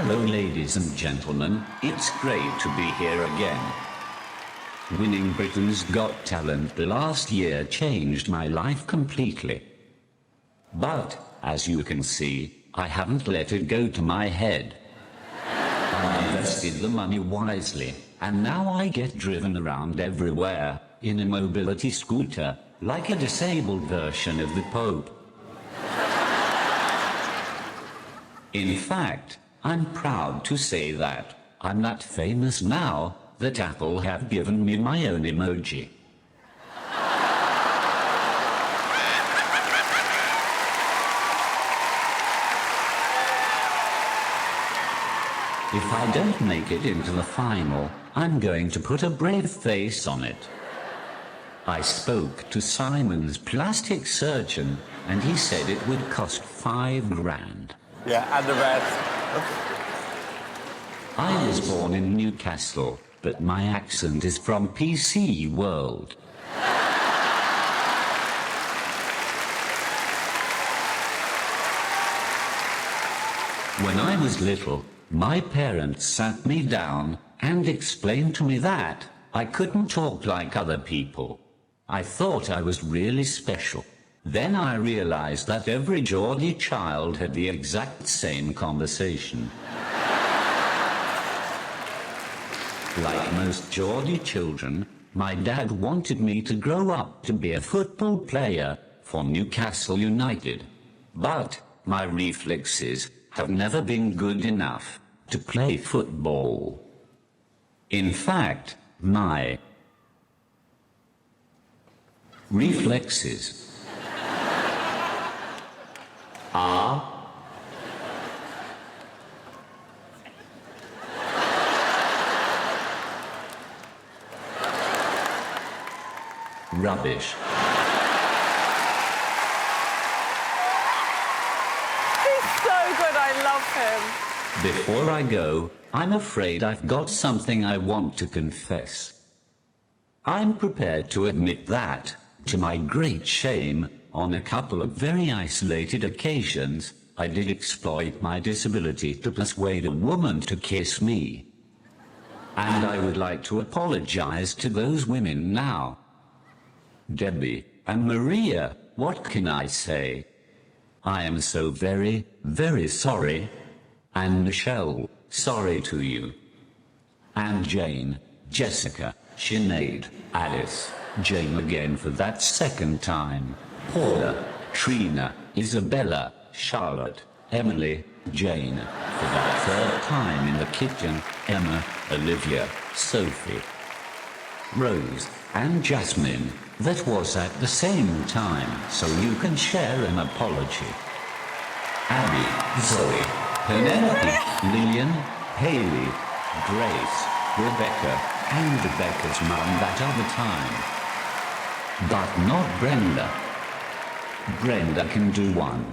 Hello, ladies and gentlemen, it's great to be here again. Winning Britain's Got Talent last year changed my life completely. But, as you can see, I haven't let it go to my head. I invested the money wisely, and now I get driven around everywhere, in a mobility scooter, like a disabled version of the Pope. In fact, I'm proud to say that I'm that famous now that Apple have given me my own emoji. If I don't make it into the final, I'm going to put a brave face on it. I spoke to Simon's plastic surgeon, and he said it would cost $5,000. Yeah, and the rest. I was born in Newcastle, but my accent is from PC World. When I was little, my parents sat me down and explained to me that I couldn't talk like other people. I thought I was really special. Then I realized that every Geordie child had the exact same conversation. Like most Geordie children, my dad wanted me to grow up to be a football player for Newcastle United. But my reflexes have never been good enough to play football. In fact, my reflexes are rubbish. He's so good, I love him. Before I go, I'm afraid I've got something I want to confess. I'm prepared to admit that, to my great shame, on a couple of very isolated occasions, I did exploit my disability to persuade a woman to kiss me. And I would like to apologize to those women now. Debbie and Maria, what can I say? I am so very, very sorry. And Michelle, sorry to you. And Jane, Jessica, Sinead, Alice, Jane again for that second time. Paula, Trina, Isabella, Charlotte, Emily, Jane, for that third time in the kitchen, Emma, Olivia, Sophie, Rose, and Jasmine, that was at the same time, so you can share an apology. Abby, Zoe, Penelope, Lillian, Haley, Grace, Rebecca, and Rebecca's mum that other time. But not Brenda. Brenda can do one.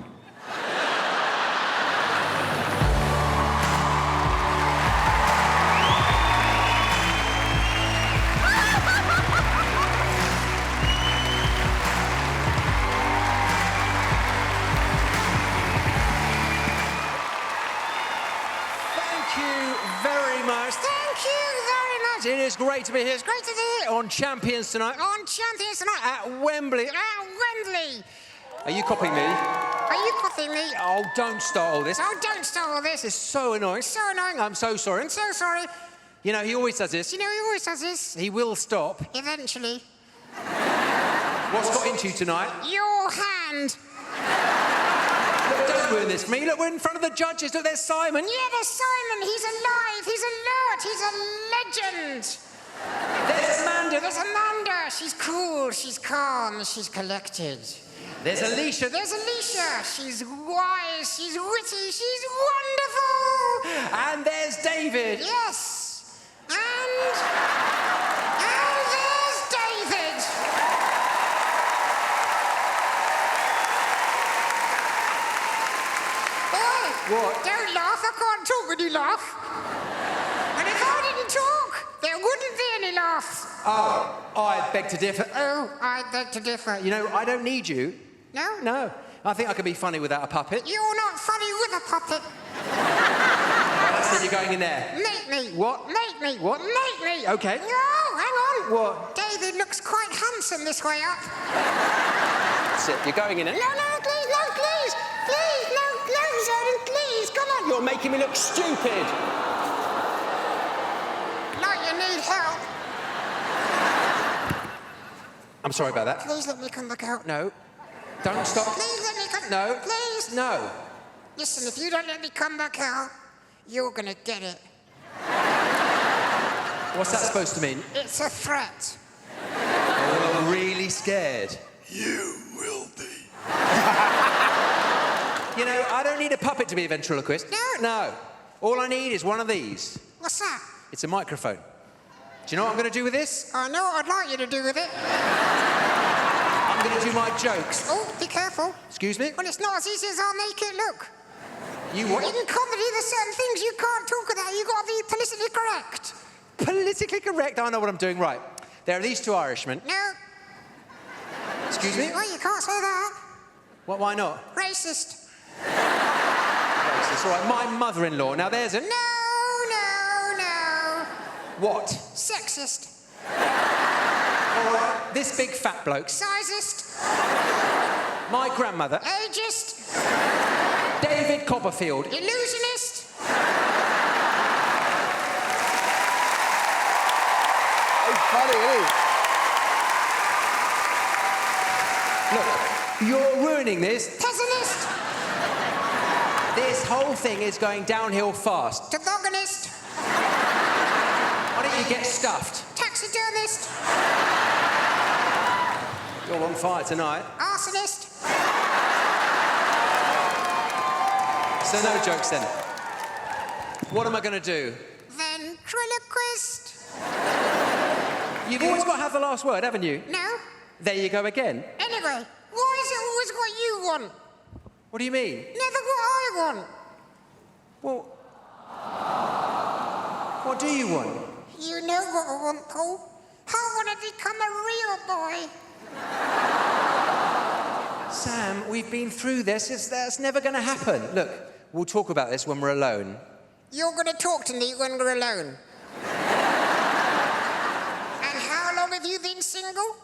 It is great to be here. It's great to be here on Champions tonight. On Champions tonight at Wembley. At Wembley. Are you copying me? Are you copying me? Oh, don't start all this. Oh, don't start all this. It's so annoying. So annoying. I'm so sorry. I'm so sorry. You know, he always does this. You know, he always does this. He will stop. Eventually. What's got into you tonight? Your hand. Look, don't ruin this for me. Look, we're in front of the judges. Look, there's Simon. Yeah, there's Simon. He's alive. He's alert. He's a legend. There's Amanda. There's Amanda. She's cool. She's calm. She's collected. There's Alicia. There's Alicia. She's wise. She's witty. She's wonderful. And there's David. Yes. And there's David. What? Don't laugh. I can't talk when you laugh. And if I didn't talk, there wouldn't be any laughs. Oh, I beg to differ. Oh, I beg to differ. You know, I don't need you. No? No. I think I could be funny without a puppet. You're not funny with a puppet. said you're going in there. Make me. What? Make me. What? Make me. Okay. No, hang on. What? David looks quite handsome this way up. That's it. You're going in there. No, please, no, please. Please, no, Zerdin, please, come on. You're making me look stupid. Like you need help. I'm sorry about that. Please let me come back out. No. Don't stop. Please let me come. No. Please. No. Listen, if you don't let me come back out, you're gonna get it. What's that supposed to mean? It's a threat. Oh, I'm really scared. You will be. You know, I don't need a puppet to be a ventriloquist. No. All I need is one of these. What's that? It's a microphone. Do you know what I'm going to do with this? I know what I'd like you to do with it. I'm going to do my jokes. Oh, be careful. Excuse me? Well, it's not as easy as I'll make it look. You what? In comedy, there's certain things you can't talk about. You've got to be politically correct. Politically correct? I know what I'm doing. Right. There are these two Irishmen. No. Excuse me? Well, you can't say that. What, why not? Racist. Racist. All right, my mother-in-law. Now, there's a... No. What? Sexist. All right, this big fat bloke. Sizist. My grandmother. Ageist. David Copperfield. Illusionist. It's funny, isn't it? Look, you're ruining this. Pessimist. This whole thing is going downhill fast. Tobogganist. Why don't you get stuffed? Taxidermist. You're on fire tonight. Arsonist. So no jokes then. What am I going to do? Ventriloquist. You've always got to have the last word, haven't you? No. There you go again. Anyway, why is it always what you want? What do you mean? Never what I want. Well, what do you want? You know what I want, Paul. I want to become a real boy. Sam, we've been through this. That's never going to happen. Look, we'll talk about this when we're alone. You're going to talk to me when we're alone. And how long have you been single?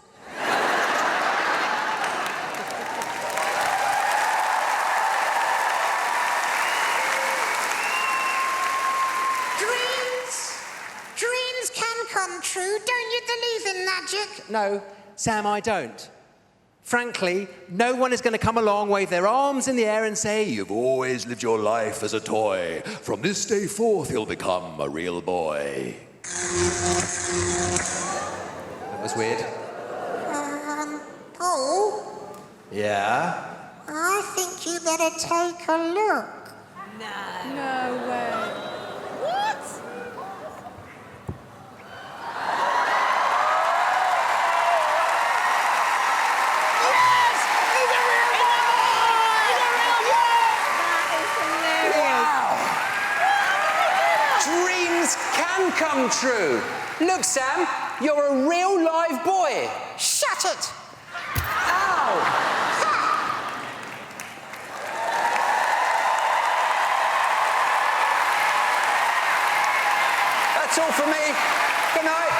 Dreams can come true. Don't you believe in magic? No, Sam, I don't. Frankly, no one is going to come along, wave their arms in the air and say, You've always lived your life as a toy. From this day forth, you'll become a real boy. that was weird. Paul, Yeah? I think you better take a look. No way. What? Dreams can come true. Look, Sam, you're a real live boy. Shut it! Ow! That's all from me. Good night.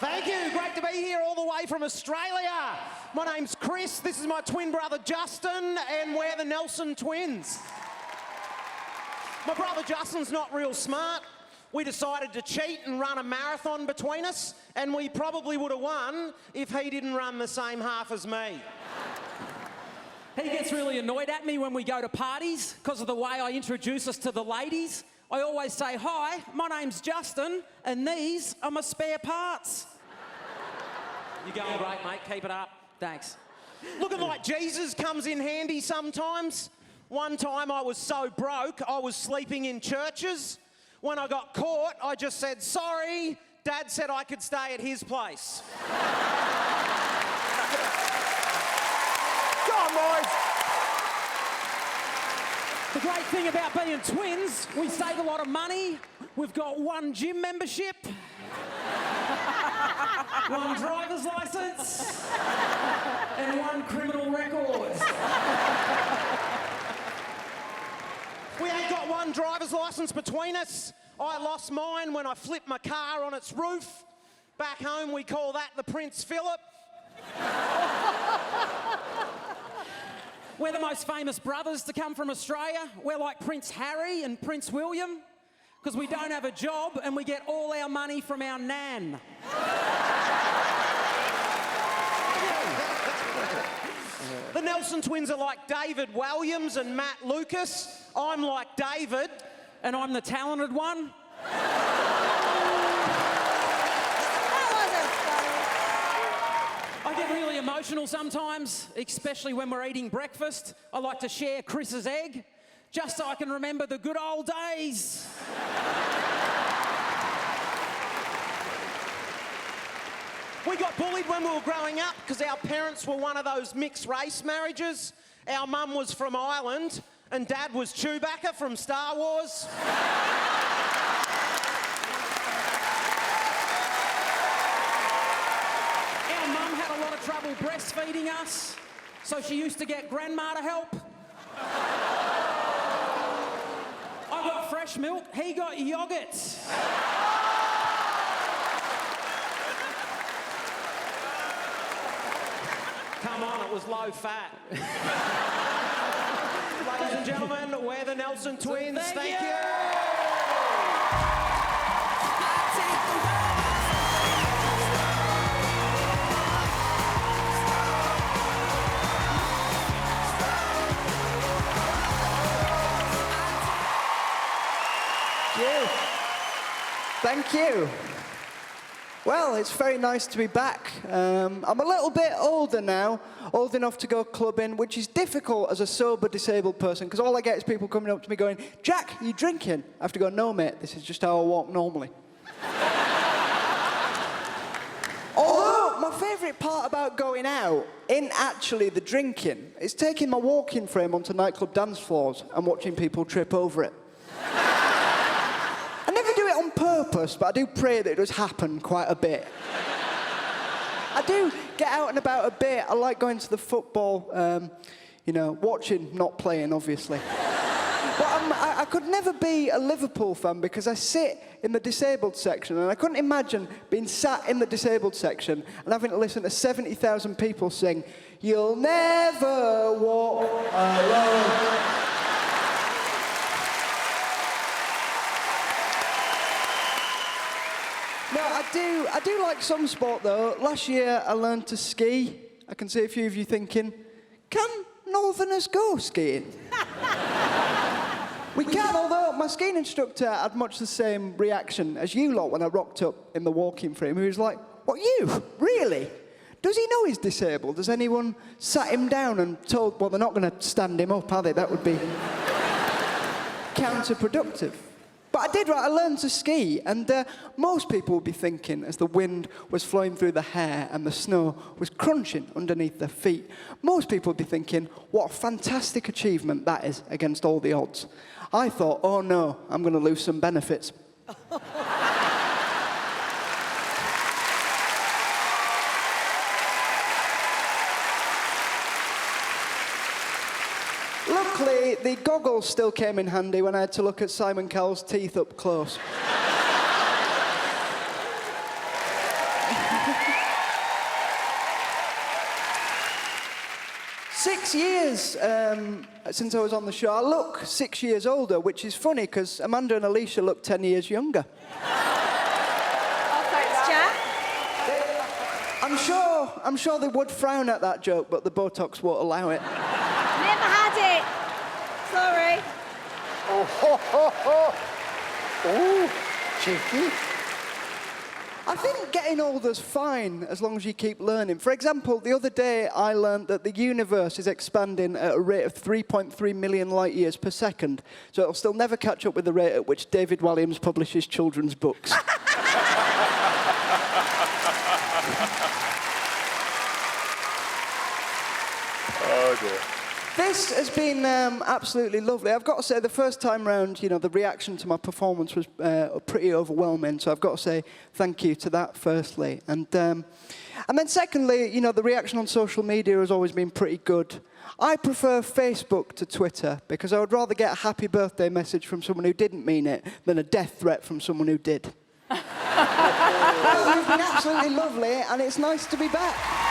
Thank you. Great to be here all the way from Australia. My name's Chris. This is my twin brother Justin, and we're the Nelson twins. My brother Justin's not real smart. We decided to cheat and run a marathon between us, and we probably would have won if he didn't run the same half as me. He gets really annoyed at me when we go to parties because of the way I introduce us to the ladies. I always say, hi, my name's Justin, and these are my spare parts. You're going great, mate. Keep it up. Thanks. Looking like Jesus comes in handy sometimes. One time I was so broke, I was sleeping in churches. When I got caught, I just said, sorry, Dad said I could stay at his place. Come on, boys. The great thing about being twins, we save a lot of money. We've got one gym membership, one driver's license, and one criminal record. We ain't got one driver's license between us. I lost mine when I flipped my car on its roof. Back home, we call that the Prince Philip. We're the most famous brothers to come from Australia. We're like Prince Harry and Prince William, because we don't have a job and we get all our money from our nan. The Nelson twins are like David Williams and Matt Lucas. I'm like David. And I'm the talented one. I get really emotional sometimes, especially when we're eating breakfast. I like to share Chris's egg, just so I can remember the good old days. We got bullied when we were growing up because our parents were one of those mixed race marriages. Our mum was from Ireland and Dad was Chewbacca from Star Wars. Our mum had a lot of trouble breastfeeding us, so she used to get grandma to help. I got fresh milk, he got yoghurt. Come on, it was low fat. Ladies and gentlemen, we're the Nelson twins. Thank you. Thank you. Well, it's very nice to be back. I'm a little bit older now, old enough to go clubbing, which is difficult as a sober disabled person, because all I get is people coming up to me going, "Jack, you drinking?" I have to go, "No, mate, this is just how I walk normally." Although, my favourite part about going out isn't actually the drinking. It's taking my walking frame onto nightclub dance floors and watching people trip over it. I never do it on purpose, but I do pray that it does happen quite a bit. I do get out and about a bit. I like going to the football, watching, not playing, obviously. But I could never be a Liverpool fan because I sit in the disabled section, and I couldn't imagine being sat in the disabled section and having to listen to 70,000 people sing, "You'll never walk alone." No, I do like some sport though. Last year I learned to ski. I can see a few of you thinking, can Northerners go skiing? We can, although my skiing instructor had much the same reaction as you lot when I rocked up in the walking frame. He was like, "What, you? Really? Does he know he's disabled? Has anyone sat him down and told, well, they're not going to stand him up, are they? That would be counterproductive." But I did, right, I learned to ski, and most people would be thinking, as the wind was flowing through the hair and the snow was crunching underneath their feet, most people would be thinking, what a fantastic achievement that is against all the odds. I thought, oh no, I'm going to lose some benefits. Luckily, the goggles still came in handy when I had to look at Simon Cowell's teeth up close. 6 years since I was on the show. I look 6 years older, which is funny because Amanda and Alicia look 10 years younger. Oh, thanks, Jack. I'm sure they would frown at that joke, but the Botox won't allow it. Never had it. Sorry. Ooh, cheeky. I think getting older's fine as long as you keep learning. For example, the other day I learned that the universe is expanding at a rate of 3.3 million light years per second, so it'll still never catch up with the rate at which David Williams publishes children's books. Oh dear. this has been absolutely lovely. I've got to say, the first time round, you know, the reaction to my performance was pretty overwhelming, so I've got to say thank you to that, firstly. And then secondly, you know, the reaction on social media has always been pretty good. I prefer Facebook to Twitter, because I would rather get a happy birthday message from someone who didn't mean it than a death threat from someone who did. Well, you've been absolutely lovely, and it's nice to be back.